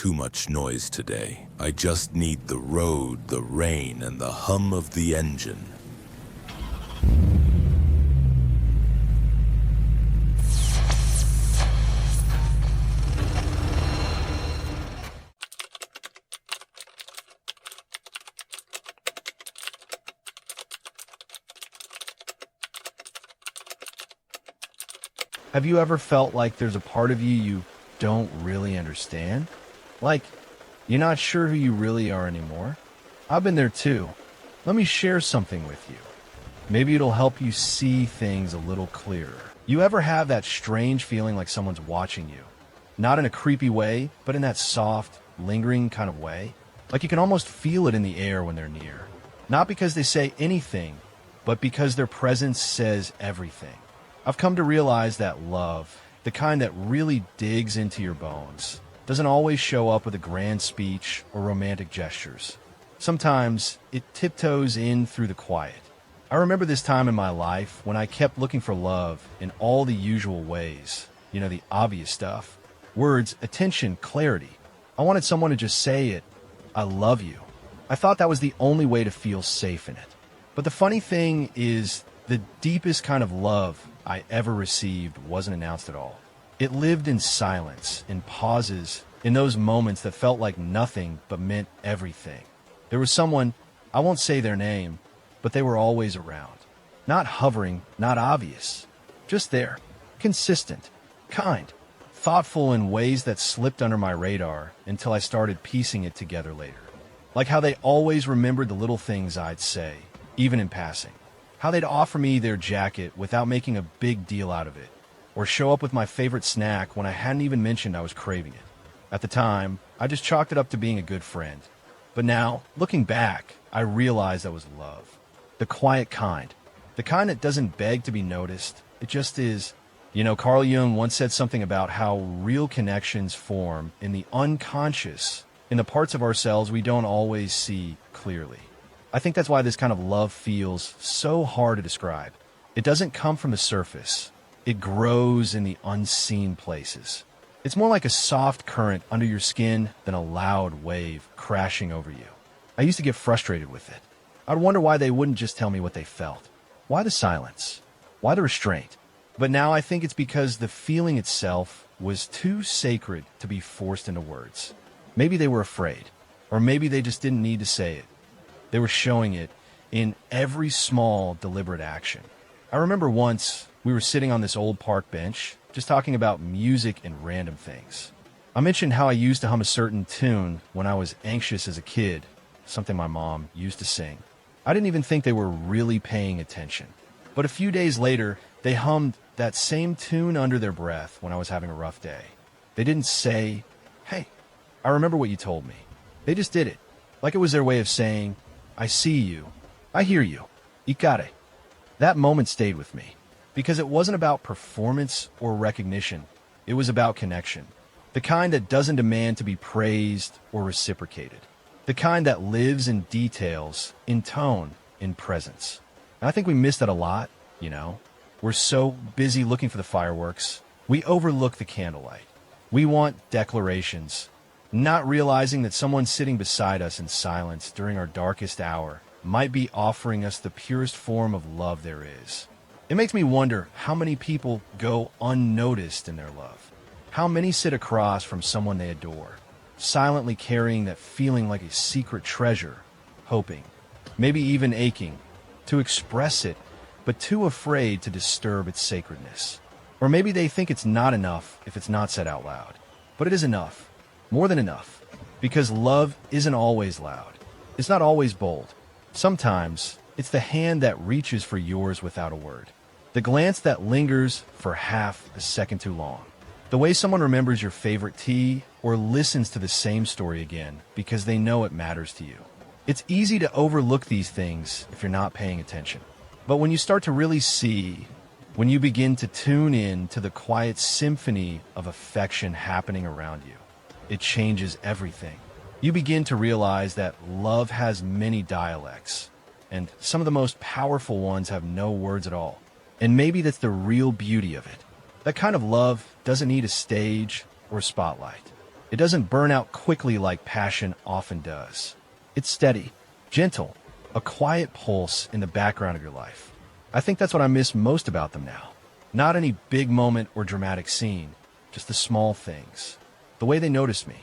too much noise today. I just need the road, the rain, and the hum of the engine. Have you ever felt like there's a part of you don't really understand? Like, you're not sure who you really are anymore? I've been there too. Let me share something with you. Maybe it'll help you see things a little clearer. You ever have that strange feeling like someone's watching you? Not in a creepy way, but in that soft, lingering kind of way? Like you can almost feel it in the air when they're near. Not because they say anything, but because their presence says everything. I've come to realize that love, the kind that really digs into your bones, doesn't always show up with a grand speech or romantic gestures. Sometimes it tiptoes in through the quiet. I remember this time in my life when I kept looking for love in all the usual ways. You know, the obvious stuff. Words, attention, clarity. I wanted someone to just say it, I love you. I thought that was the only way to feel safe in it. But the funny thing is, the deepest kind of love I ever received wasn't announced at all. It lived in silence, in pauses, in those moments that felt like nothing but meant everything. There was someone, I won't say their name, but they were always around. Not hovering, not obvious. Just there. Consistent. Kind. Thoughtful in ways that slipped under my radar until I started piecing it together later. Like how they always remembered the little things I'd say, even in passing. How they'd offer me their jacket without making a big deal out of it, or show up with my favorite snack when I hadn't even mentioned I was craving it. At the time, I just chalked it up to being a good friend. But now, looking back, I realized that was love. The quiet kind. The kind that doesn't beg to be noticed. It just is. You know, Carl Jung once said something about how real connections form in the unconscious, in the parts of ourselves we don't always see clearly. I think that's why this kind of love feels so hard to describe. It doesn't come from the surface. It grows in the unseen places. It's more like a soft current under your skin than a loud wave crashing over you. I used to get frustrated with it. I'd wonder why they wouldn't just tell me what they felt. Why the silence? Why the restraint? But now I think it's because the feeling itself was too sacred to be forced into words. Maybe they were afraid, or maybe they just didn't need to say it. They were showing it in every small, deliberate action. I remember once we were sitting on this old park bench, just talking about music and random things. I mentioned how I used to hum a certain tune when I was anxious as a kid, something my mom used to sing. I didn't even think they were really paying attention. But a few days later, they hummed that same tune under their breath when I was having a rough day. They didn't say, "Hey, I remember what you told me." They just did it, like it was their way of saying, "I see you. I hear you. Ikare." That moment stayed with me because it wasn't about performance or recognition. It was about connection. The kind that doesn't demand to be praised or reciprocated. The kind that lives in details, in tone, in presence. And I think we miss that a lot, you know. We're so busy looking for the fireworks, we overlook the candlelight. We want declarations, not realizing that someone sitting beside us in silence during our darkest hour might be offering us the purest form of love there is. It makes me wonder how many people go unnoticed in their love. How many sit across from someone they adore, silently carrying that feeling like a secret treasure, hoping, maybe even aching, to express it, but too afraid to disturb its sacredness. Or maybe they think it's not enough if it's not said out loud. But it is enough. More than enough. Because love isn't always loud. It's not always bold. Sometimes, it's the hand that reaches for yours without a word. The glance that lingers for half a second too long. The way someone remembers your favorite tea or listens to the same story again because they know it matters to you. It's easy to overlook these things if you're not paying attention. But when you start to really see, when you begin to tune in to the quiet symphony of affection happening around you, it changes everything. You begin to realize that love has many dialects, and some of the most powerful ones have no words at all. And maybe that's the real beauty of it. That kind of love doesn't need a stage or a spotlight. It doesn't burn out quickly like passion often does. It's steady, gentle, a quiet pulse in the background of your life. I think that's what I miss most about them now. Not any big moment or dramatic scene, just the small things. The way they noticed me,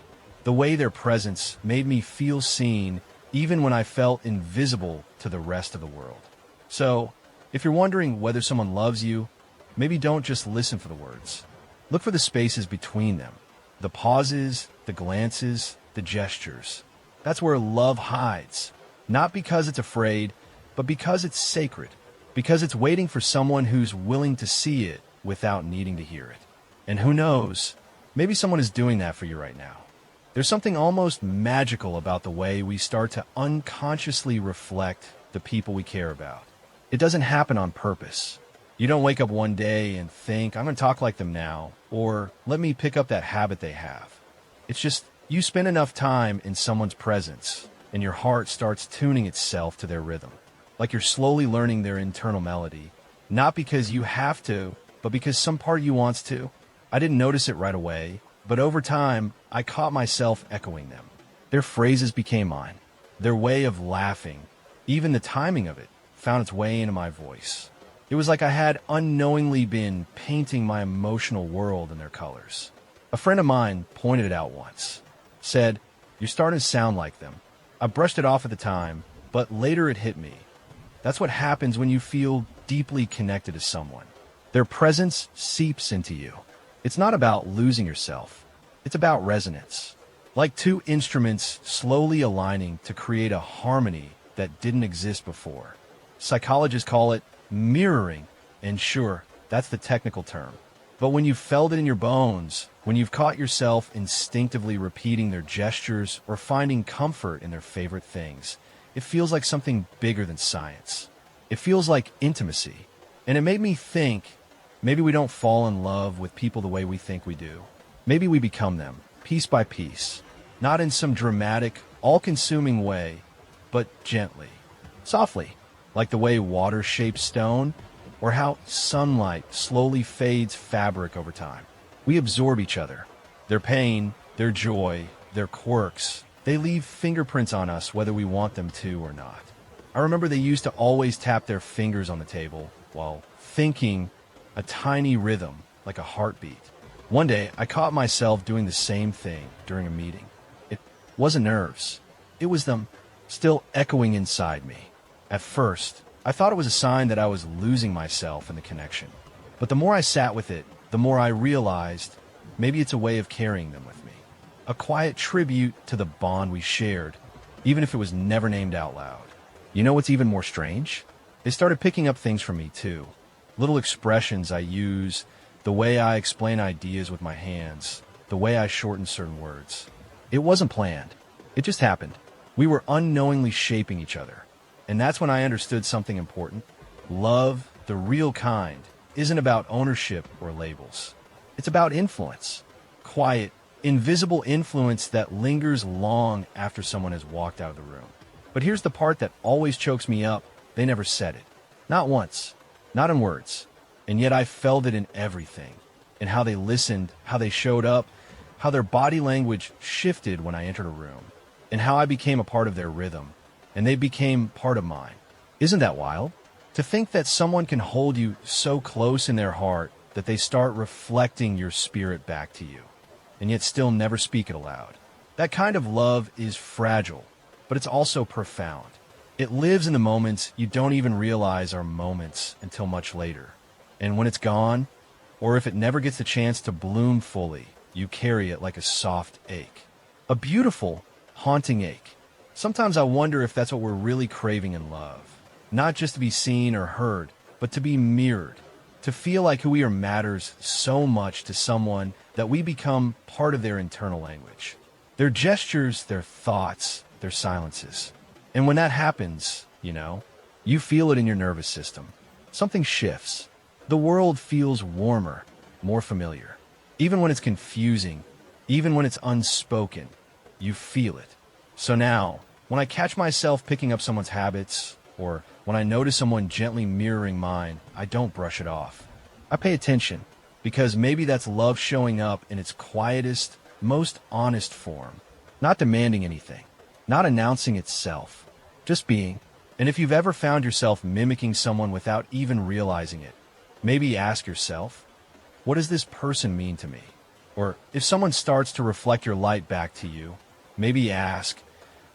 the way their presence made me feel seen even when I felt invisible to the rest of the world. So, if you're wondering whether someone loves you, maybe don't just listen for the words. Look for the spaces between them, the pauses, the glances, the gestures. That's where love hides, not because it's afraid, but because it's sacred, because it's waiting for someone who's willing to see it without needing to hear it. And who knows, maybe someone is doing that for you right now. There's something almost magical about the way we start to unconsciously reflect the people we care about. It doesn't happen on purpose. You don't wake up one day and think, I'm going to talk like them now, or let me pick up that habit they have. It's just you spend enough time in someone's presence, and your heart starts tuning itself to their rhythm, like you're slowly learning their internal melody, not because you have to, but because some part of you wants to. I didn't notice it right away, but over time, I caught myself echoing them. Their phrases became mine. Their way of laughing, even the timing of it, found its way into my voice. It was like I had unknowingly been painting my emotional world in their colors. A friend of mine pointed it out once. Said, "You're starting to sound like them." I brushed it off at the time, but later it hit me. That's what happens when you feel deeply connected to someone. Their presence seeps into you. It's not about losing yourself. It's about resonance. Like two instruments slowly aligning to create a harmony that didn't exist before. Psychologists call it mirroring, and sure, that's the technical term. But when you've felt it in your bones, when you've caught yourself instinctively repeating their gestures or finding comfort in their favorite things, it feels like something bigger than science. It feels like intimacy. And it made me think, maybe we don't fall in love with people the way we think we do. Maybe we become them, piece by piece, not in some dramatic, all-consuming way, but gently, softly, like the way water shapes stone, or how sunlight slowly fades fabric over time. We absorb each other. Their pain, their joy, their quirks, they leave fingerprints on us whether we want them to or not. I remember they used to always tap their fingers on the table while thinking a tiny rhythm like a heartbeat. One day, I caught myself doing the same thing during a meeting. It wasn't nerves. It was them still echoing inside me. At first, I thought it was a sign that I was losing myself in the connection. But the more I sat with it, the more I realized maybe it's a way of carrying them with me. A quiet tribute to the bond we shared, even if it was never named out loud. You know what's even more strange? They started picking up things from me too. Little expressions I use, the way I explain ideas with my hands, the way I shorten certain words. It wasn't planned. It just happened. We were unknowingly shaping each other. And that's when I understood something important. Love, the real kind, isn't about ownership or labels. It's about influence. Quiet, invisible influence that lingers long after someone has walked out of the room. But here's the part that always chokes me up. They never said it. Not once. Not in words. And yet I felt it in everything. In how they listened, how they showed up, how their body language shifted when I entered a room, and how I became a part of their rhythm, and they became part of mine. Isn't that wild? To think that someone can hold you so close in their heart that they start reflecting your spirit back to you, and yet still never speak it aloud. That kind of love is fragile, but it's also profound. It lives in the moments you don't even realize are moments until much later. And when it's gone, or if it never gets the chance to bloom fully, you carry it like a soft ache. A beautiful, haunting ache. Sometimes I wonder if that's what we're really craving in love. Not just to be seen or heard, but to be mirrored. To feel like who we are matters so much to someone that we become part of their internal language. Their gestures, their thoughts, their silences. And when that happens, you feel it in your nervous system. Something shifts. The world feels warmer, more familiar. Even when it's confusing, even when it's unspoken, you feel it. So now, when I catch myself picking up someone's habits, or when I notice someone gently mirroring mine, I don't brush it off. I pay attention, because maybe that's love showing up in its quietest, most honest form. Not demanding anything, not announcing itself, just being. And if you've ever found yourself mimicking someone without even realizing it, maybe ask yourself, what does this person mean to me? Or if someone starts to reflect your light back to you, maybe ask,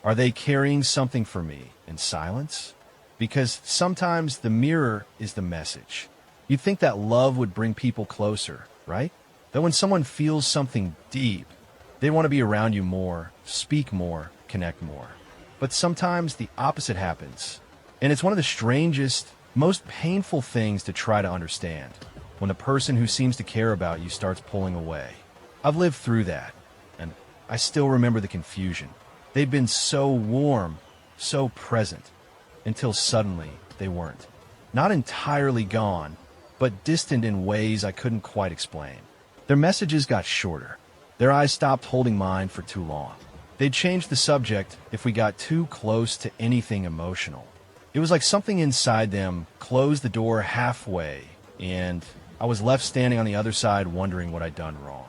are they carrying something for me in silence? Because sometimes the mirror is the message. You'd think that love would bring people closer, right? That when someone feels something deep, they want to be around you more, speak more, connect more. But sometimes the opposite happens. And it's one of the strangest, most painful things to try to understand. When the person who seems to care about you starts pulling away. I've lived through that, and I still remember the confusion. They'd been so warm, so present, until suddenly they weren't. Not entirely gone, but distant in ways I couldn't quite explain. Their messages got shorter. Their eyes stopped holding mine for too long. They'd change the subject if we got too close to anything emotional. It was like something inside them closed the door halfway, and I was left standing on the other side wondering what I'd done wrong.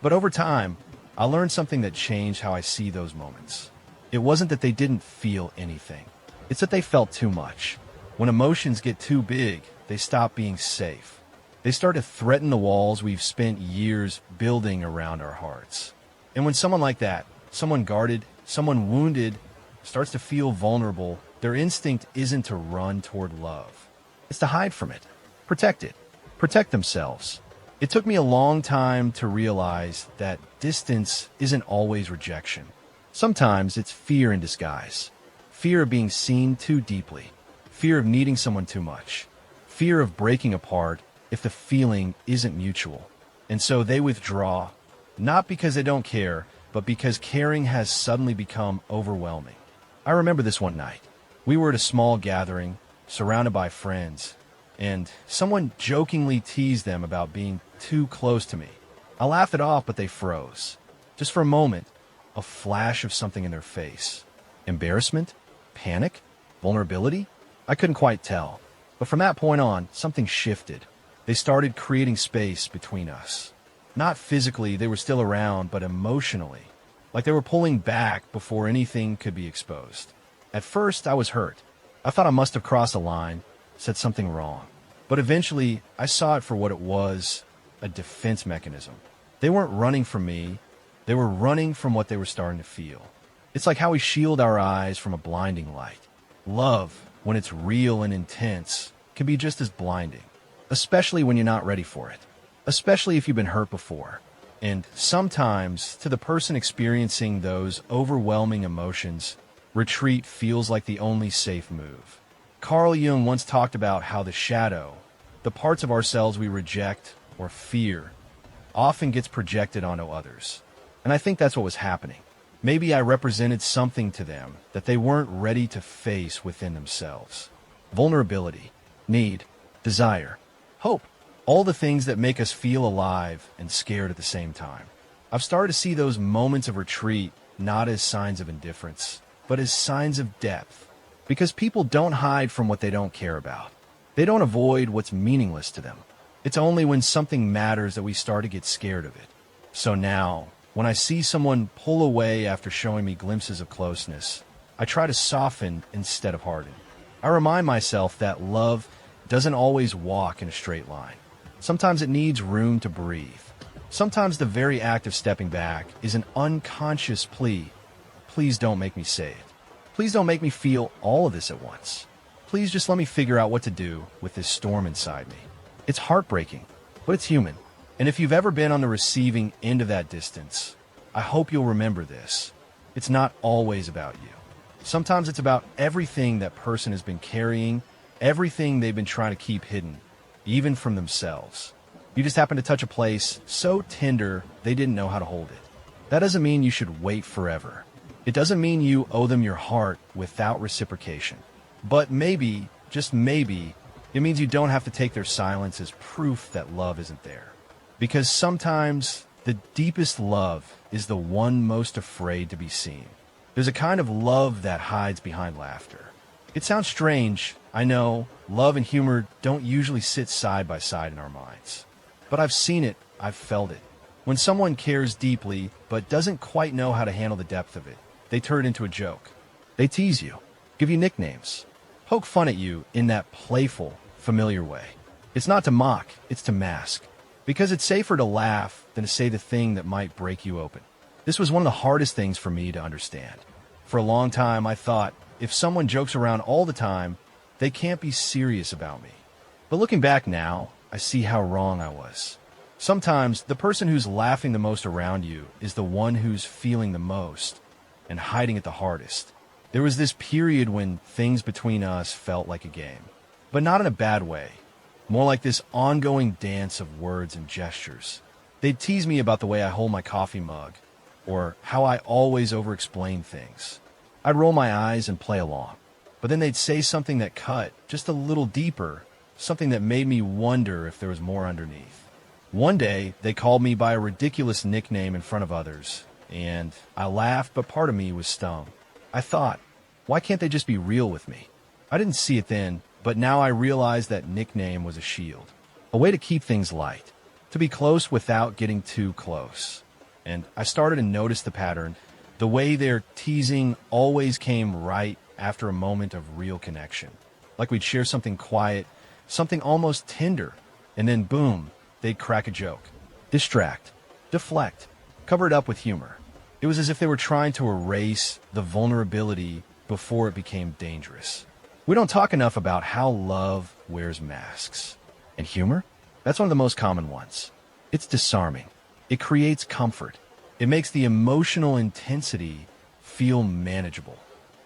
But over time, I learned something that changed how I see those moments. It wasn't that they didn't feel anything. It's that they felt too much. When emotions get too big, they stop being safe. They start to threaten the walls we've spent years building around our hearts. And when someone like that, someone guarded, someone wounded, starts to feel vulnerable, their instinct isn't to run toward love. It's to hide from it, protect it, protect themselves. It took me a long time to realize that distance isn't always rejection. Sometimes it's fear in disguise. Fear of being seen too deeply. Fear of needing someone too much. Fear of breaking apart if the feeling isn't mutual. And so they withdraw, not because they don't care, but because caring has suddenly become overwhelming. I remember this one night. We were at a small gathering, surrounded by friends, and someone jokingly teased them about being too close to me. I laughed it off, but they froze. Just for a moment, a flash of something in their face. Embarrassment? Panic? Vulnerability? I couldn't quite tell. But from that point on, something shifted. They started creating space between us. Not physically, they were still around, but emotionally. Like they were pulling back before anything could be exposed. At first, I was hurt. I thought I must have crossed a line, said something wrong. But eventually, I saw it for what it was, a defense mechanism. They weren't running from me. They were running from what they were starting to feel. It's like how we shield our eyes from a blinding light. Love, when it's real and intense, can be just as blinding, especially when you're not ready for it, especially if you've been hurt before. And sometimes, to the person experiencing those overwhelming emotions, retreat feels like the only safe move. Carl Jung once talked about how the shadow, the parts of ourselves we reject or fear, often gets projected onto others. And I think that's what was happening. Maybe I represented something to them that they weren't ready to face within themselves. Vulnerability, need, desire, hope, all the things that make us feel alive and scared at the same time. I've started to see those moments of retreat not as signs of indifference, but as signs of depth. Because people don't hide from what they don't care about. They don't avoid what's meaningless to them. It's only when something matters that we start to get scared of it. So now, when I see someone pull away after showing me glimpses of closeness, I try to soften instead of harden. I remind myself that love doesn't always walk in a straight line. Sometimes it needs room to breathe. Sometimes the very act of stepping back is an unconscious plea. Please don't make me say it. Please don't make me feel all of this at once. Please just let me figure out what to do with this storm inside me. It's heartbreaking, but it's human. And if you've ever been on the receiving end of that distance, I hope you'll remember this. It's not always about you. Sometimes it's about everything that person has been carrying, everything they've been trying to keep hidden, even from themselves. You just happen to touch a place so tender they didn't know how to hold it. That doesn't mean you should wait forever. It doesn't mean you owe them your heart without reciprocation. But maybe, just maybe, it means you don't have to take their silence as proof that love isn't there. Because sometimes the deepest love is the one most afraid to be seen. There's a kind of love that hides behind laughter. It sounds strange, I know. Love and humor don't usually sit side by side in our minds. But I've seen it, I've felt it. When someone cares deeply but doesn't quite know how to handle the depth of it, they turn it into a joke. They tease you, give you nicknames, poke fun at you in that playful, familiar way. It's not to mock, it's to mask. Because it's safer to laugh than to say the thing that might break you open. This was one of the hardest things for me to understand. For a long time, I thought, if someone jokes around all the time, they can't be serious about me. But looking back now, I see how wrong I was. Sometimes, the person who's laughing the most around you is the one who's feeling the most and hiding it the hardest. There was this period when things between us felt like a game, but not in a bad way. More like this ongoing dance of words and gestures. They'd tease me about the way I hold my coffee mug, or how I always over-explain things. I'd roll my eyes and play along, but then they'd say something that cut just a little deeper, something that made me wonder if there was more underneath. One day, they called me by a ridiculous nickname in front of others, and I laughed, but part of me was stung. I thought, why can't they just be real with me? I didn't see it then, but now I realize that nickname was a shield, a way to keep things light, to be close without getting too close. And I started to notice the pattern. The way their teasing always came right after a moment of real connection. Like we'd share something quiet, something almost tender, and then boom, they'd crack a joke. Distract, deflect, cover it up with humor. It was as if they were trying to erase the vulnerability before it became dangerous. We don't talk enough about how love wears masks. And humor? That's one of the most common ones. It's disarming. It creates comfort. It makes the emotional intensity feel manageable.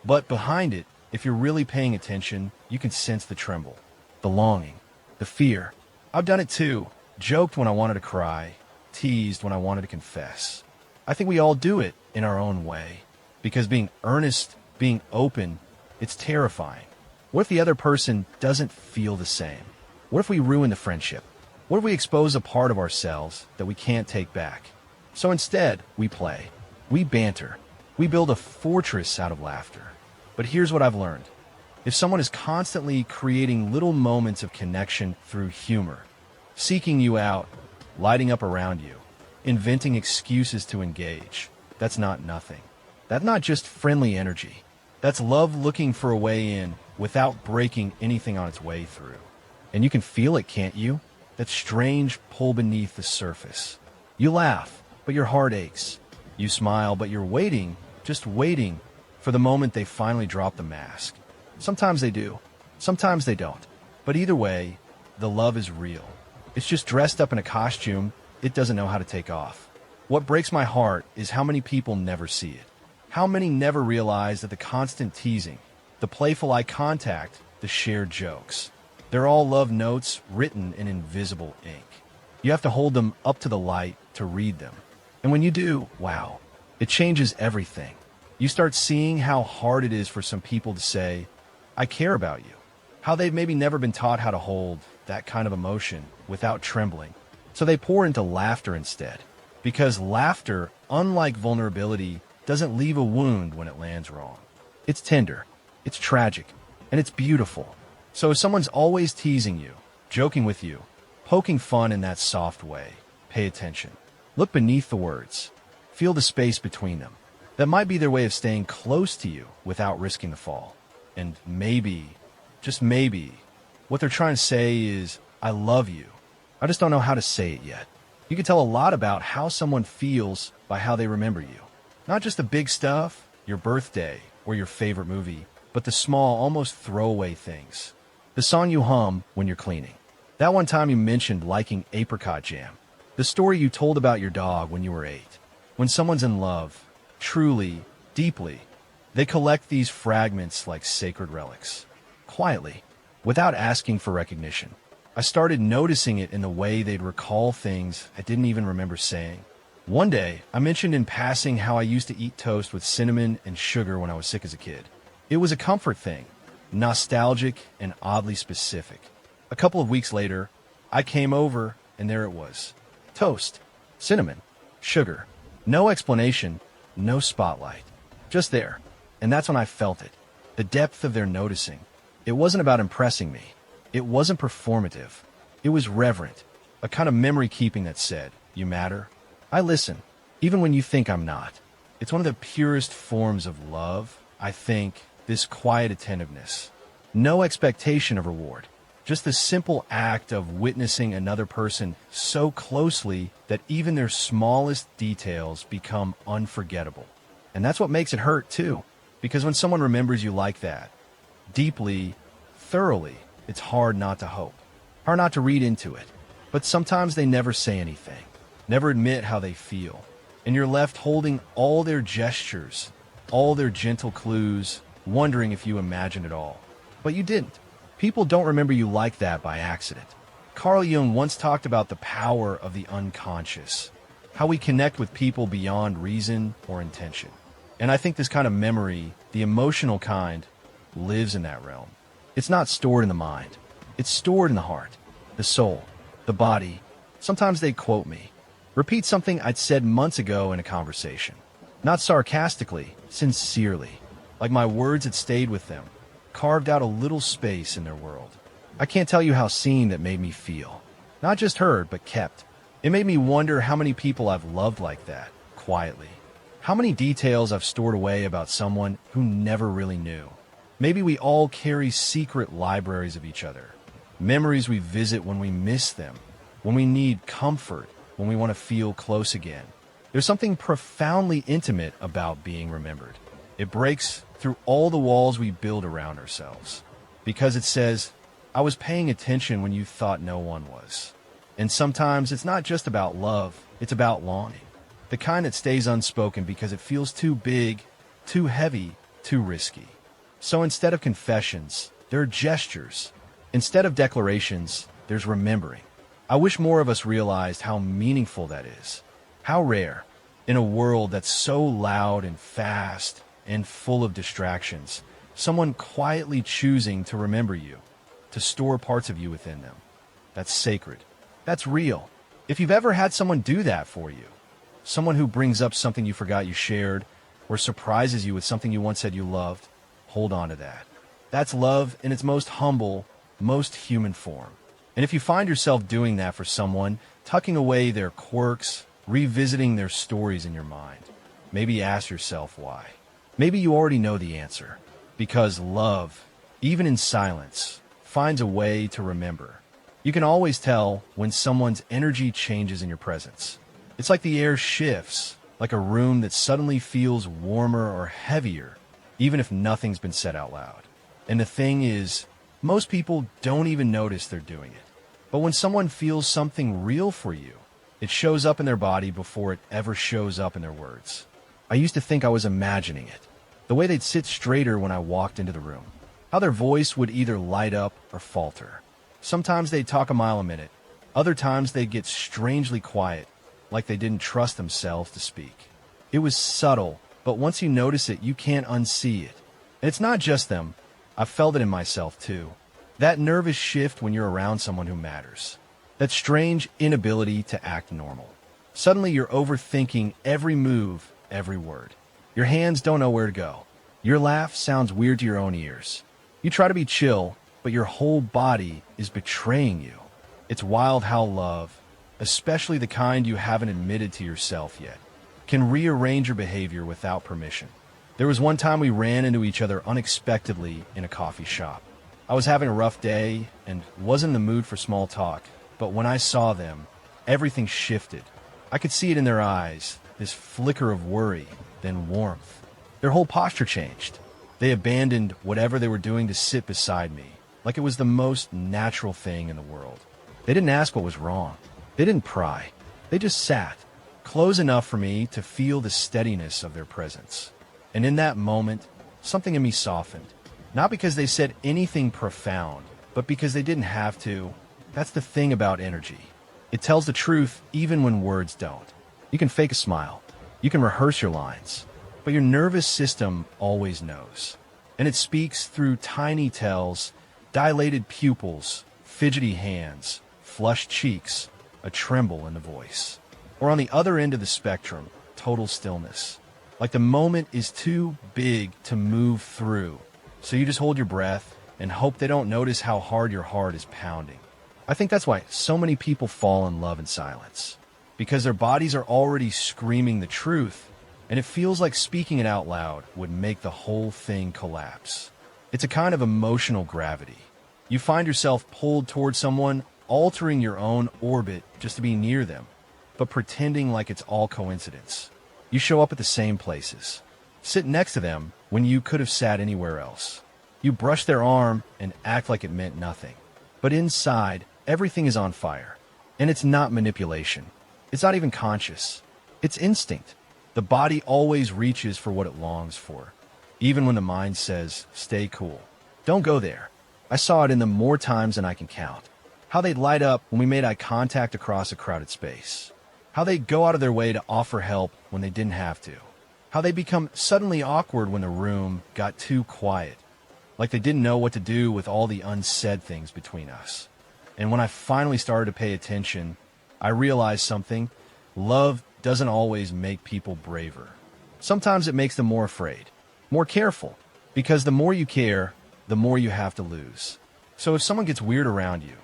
But behind it, if you're really paying attention, you can sense the tremble, the longing, the fear. I've done it too. Joked when I wanted to cry, teased when I wanted to confess. I think we all do it in our own way. Because being earnest, being open, it's terrifying. What if the other person doesn't feel the same? What if we ruin the friendship? What if we expose a part of ourselves that we can't take back? So instead, we play. We banter. We build a fortress out of laughter. But here's what I've learned. If someone is constantly creating little moments of connection through humor, seeking you out, lighting up around you, inventing excuses to engage, that's not nothing. That's not just friendly energy. That's love looking for a way in without breaking anything on its way through. And you can feel it, can't you? That strange pull beneath the surface. You laugh, but your heart aches. You smile, but you're waiting, just waiting, for the moment they finally drop the mask. Sometimes they do, sometimes they don't. But either way, the love is real. It's just dressed up in a costume it doesn't know how to take off. What breaks my heart is how many people never see it. How many never realize that the constant teasing, the playful eye contact, the shared jokes, they're all love notes written in invisible ink. You have to hold them up to the light to read them. And when you do, wow, it changes everything. You start seeing how hard it is for some people to say, I care about you. How they've maybe never been taught how to hold that kind of emotion without trembling. So they pour into laughter instead. Because laughter, unlike vulnerability, doesn't leave a wound when it lands wrong. It's tender, it's tragic, and it's beautiful. So if someone's always teasing you, joking with you, poking fun in that soft way, pay attention. Look beneath the words. Feel the space between them. That might be their way of staying close to you without risking the fall. And maybe, just maybe, what they're trying to say is, I love you. I just don't know how to say it yet. You can tell a lot about how someone feels by how they remember you. Not just the big stuff, your birthday, or your favorite movie, but the small, almost throwaway things. The song you hum when you're cleaning. That one time you mentioned liking apricot jam. The story you told about your dog when you were 8. When someone's in love, truly, deeply, they collect these fragments like sacred relics. Quietly, without asking for recognition. I started noticing it in the way they'd recall things I didn't even remember saying. One day, I mentioned in passing how I used to eat toast with cinnamon and sugar when I was sick as a kid. It was a comfort thing, nostalgic and oddly specific. A couple of weeks later, I came over and there it was. Toast, cinnamon, sugar. No explanation, no spotlight. Just there. And that's when I felt it. The depth of their noticing. It wasn't about impressing me. It wasn't performative. It was reverent. A kind of memory keeping that said, you matter. I listen, even when you think I'm not. It's one of the purest forms of love, I think, this quiet attentiveness. No expectation of reward. Just the simple act of witnessing another person so closely that even their smallest details become unforgettable. And that's what makes it hurt, too. Because when someone remembers you like that, deeply, thoroughly, it's hard not to hope. Hard not to read into it. But sometimes they never say anything, never admit how they feel. And you're left holding all their gestures, all their gentle clues, wondering if you imagined it all. But you didn't. People don't remember you like that by accident. Carl Jung once talked about the power of the unconscious, how we connect with people beyond reason or intention. And I think this kind of memory, the emotional kind, lives in that realm. It's not stored in the mind. It's stored in the heart, the soul, the body. Sometimes they quote me, repeat something I'd said months ago in a conversation. Not sarcastically, sincerely. Like my words had stayed with them, carved out a little space in their world. I can't tell you how seen that made me feel. Not just heard, but kept. It made me wonder how many people I've loved like that, quietly. How many details I've stored away about someone who never really knew. Maybe we all carry secret libraries of each other. Memories we visit when we miss them, when we need comfort, when we want to feel close again. There's something profoundly intimate about being remembered. It breaks through all the walls we build around ourselves. Because it says, I was paying attention when you thought no one was. And sometimes it's not just about love, it's about longing. The kind that stays unspoken because it feels too big, too heavy, too risky. So instead of confessions, there are gestures. Instead of declarations, there's remembering. I wish more of us realized how meaningful that is. How rare, in a world that's so loud and fast and full of distractions, someone quietly choosing to remember you, to store parts of you within them. That's sacred. That's real. If you've ever had someone do that for you, someone who brings up something you forgot you shared, or surprises you with something you once said you loved, hold on to that. That's love in its most humble, most human form. And if you find yourself doing that for someone, tucking away their quirks, revisiting their stories in your mind, maybe ask yourself why. Maybe you already know the answer. Because love, even in silence, finds a way to remember. You can always tell when someone's energy changes in your presence. It's like the air shifts, like a room that suddenly feels warmer or heavier, even if nothing's been said out loud. And the thing is, most people don't even notice they're doing it. But when someone feels something real for you, it shows up in their body before it ever shows up in their words. I used to think I was imagining it. The way they'd sit straighter when I walked into the room. How their voice would either light up or falter. Sometimes they'd talk a mile a minute. Other times they'd get strangely quiet, like they didn't trust themselves to speak. It was subtle, but once you notice it, you can't unsee it. And it's not just them. I've felt it in myself, too. That nervous shift when you're around someone who matters. That strange inability to act normal. Suddenly you're overthinking every move, every word. Your hands don't know where to go. Your laugh sounds weird to your own ears. You try to be chill, but your whole body is betraying you. It's wild how love, especially the kind you haven't admitted to yourself yet, can rearrange your behavior without permission. There was one time we ran into each other unexpectedly in a coffee shop. I was having a rough day and wasn't in the mood for small talk, but when I saw them, everything shifted. I could see it in their eyes, this flicker of worry, then warmth. Their whole posture changed. They abandoned whatever they were doing to sit beside me, like it was the most natural thing in the world. They didn't ask what was wrong. They didn't pry. They just sat, close enough for me to feel the steadiness of their presence. And in that moment, something in me softened. Not because they said anything profound, but because they didn't have to. That's the thing about energy. It tells the truth even when words don't. You can fake a smile. You can rehearse your lines. But your nervous system always knows. And it speaks through tiny tells, dilated pupils, fidgety hands, flushed cheeks, a tremble in the voice. Or on the other end of the spectrum, total stillness. Like the moment is too big to move through. So you just hold your breath and hope they don't notice how hard your heart is pounding. I think that's why so many people fall in love in silence. because their bodies are already screaming the truth, and it feels like speaking it out loud would make the whole thing collapse. It's a kind of emotional gravity. You find yourself pulled toward someone, altering your own orbit just to be near them, but pretending like it's all coincidence. You show up at the same places, sit next to them when you could have sat anywhere else. You brush their arm and act like it meant nothing. But inside, everything is on fire. And it's not manipulation. It's not even conscious. It's instinct. The body always reaches for what it longs for, even when the mind says, stay cool. Don't go there. I saw it in them more times than I can count. How they'd light up when we made eye contact across a crowded space. How they'd go out of their way to offer help when they didn't have to. How they become suddenly awkward when the room got too quiet, like they didn't know what to do with all the unsaid things between us. And when I finally started to pay attention, I realized something. Love doesn't always make people braver. Sometimes it makes them more afraid, more careful, because the more you care, the more you have to lose. So if someone gets weird around you,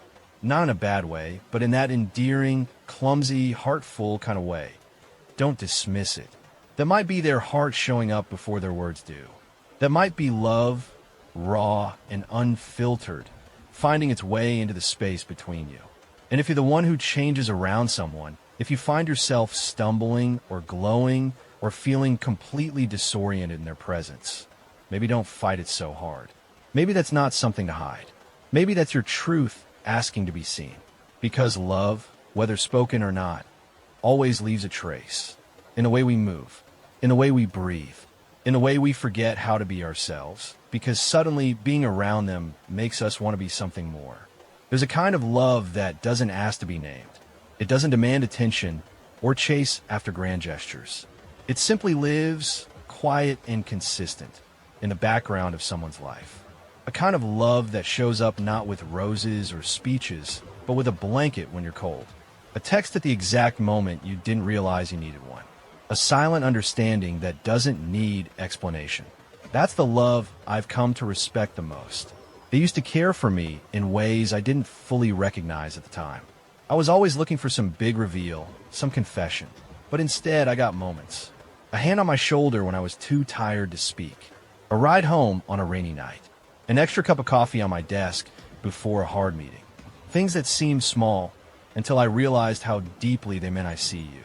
not in a bad way, but in that endearing, clumsy, heartful kind of way, don't dismiss it. That might be their heart showing up before their words do. That might be love, raw and unfiltered, finding its way into the space between you. And if you're the one who changes around someone, if you find yourself stumbling or glowing or feeling completely disoriented in their presence, maybe don't fight it so hard. Maybe that's not something to hide. Maybe that's your truth asking to be seen. Because love, whether spoken or not, always leaves a trace. In the way we move, in the way we breathe, in the way we forget how to be ourselves, because suddenly being around them makes us want to be something more. There's a kind of love that doesn't ask to be named. It doesn't demand attention or chase after grand gestures. It simply lives, quiet and consistent, in the background of someone's life. A kind of love that shows up not with roses or speeches, but with a blanket when you're cold. A text at the exact moment you didn't realize you needed one. A silent understanding that doesn't need explanation. That's the love I've come to respect the most. They used to care for me in ways I didn't fully recognize at the time. I was always looking for some big reveal, some confession. But instead, I got moments. A hand on my shoulder when I was too tired to speak. A ride home on a rainy night. An extra cup of coffee on my desk before a hard meeting. Things that seemed small until I realized how deeply they meant I see you.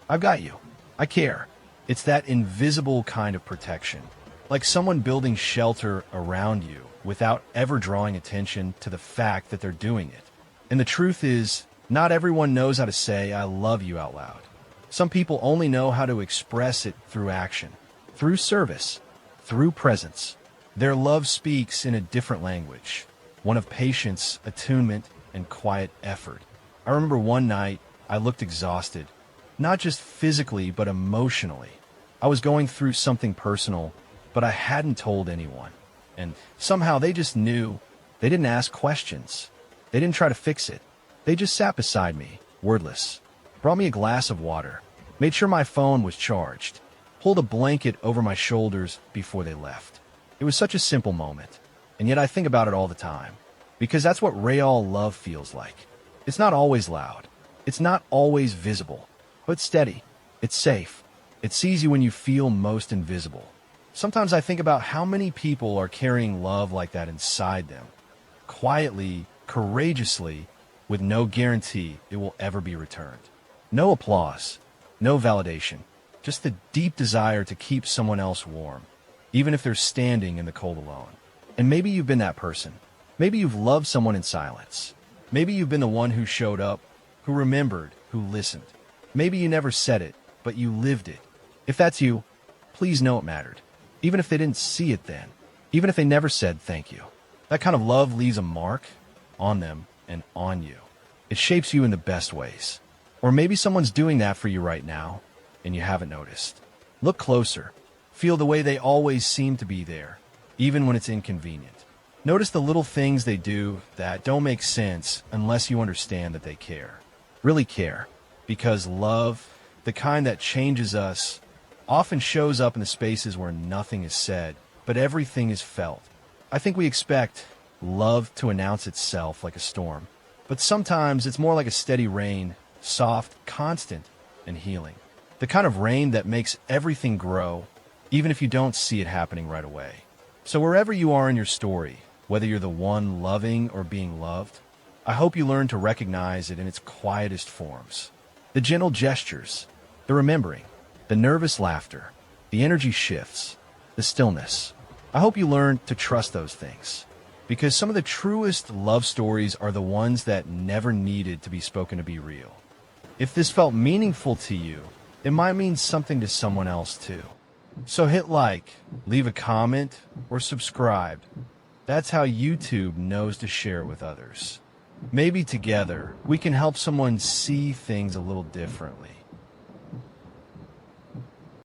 I've got you. I care. It's that invisible kind of protection. Like someone building shelter around you without ever drawing attention to the fact that they're doing it. And the truth is, not everyone knows how to say I love you out loud. Some people only know how to express it through action, through service, through presence. Their love speaks in a different language, one of patience, attunement, and quiet effort. I remember one night I looked exhausted, not just physically, but emotionally. I was going through something personal, but I hadn't told anyone. And somehow they just knew. They didn't ask questions. They didn't try to fix it. They just sat beside me, wordless, brought me a glass of water, made sure my phone was charged, pulled a blanket over my shoulders before they left. It was such a simple moment, and yet I think about it all the time, because that's what real love feels like. It's not always loud. It's not always visible, but steady. It's safe. It sees you when you feel most invisible. Sometimes I think about how many people are carrying love like that inside them, quietly, courageously, with no guarantee it will ever be returned. No applause, no validation, just the deep desire to keep someone else warm, even if they're standing in the cold alone. And maybe you've been that person. Maybe you've loved someone in silence. Maybe you've been the one who showed up, who remembered, who listened. Maybe you never said it, but you lived it. If that's you, please know it mattered. Even if they didn't see it then. Even if they never said thank you. That kind of love leaves a mark on them and on you. It shapes you in the best ways. Or maybe someone's doing that for you right now, and you haven't noticed. Look closer. Feel the way they always seem to be there, even when it's inconvenient. Notice the little things they do that don't make sense unless you understand that they care. Really care. Because love, the kind that changes us, often shows up in the spaces where nothing is said, but everything is felt. I think we expect love to announce itself like a storm, but sometimes it's more like a steady rain, soft, constant, and healing. The kind of rain that makes everything grow, even if you don't see it happening right away. So wherever you are in your story, whether you're the one loving or being loved, I hope you learn to recognize it in its quietest forms. The gentle gestures, the remembering, the nervous laughter, the energy shifts, the stillness. I hope you learn to trust those things. Because some of the truest love stories are the ones that never needed to be spoken to be real. If this felt meaningful to you, it might mean something to someone else too. So hit like, leave a comment, or subscribe. That's how YouTube knows to share it with others. Maybe together, we can help someone see things a little differently.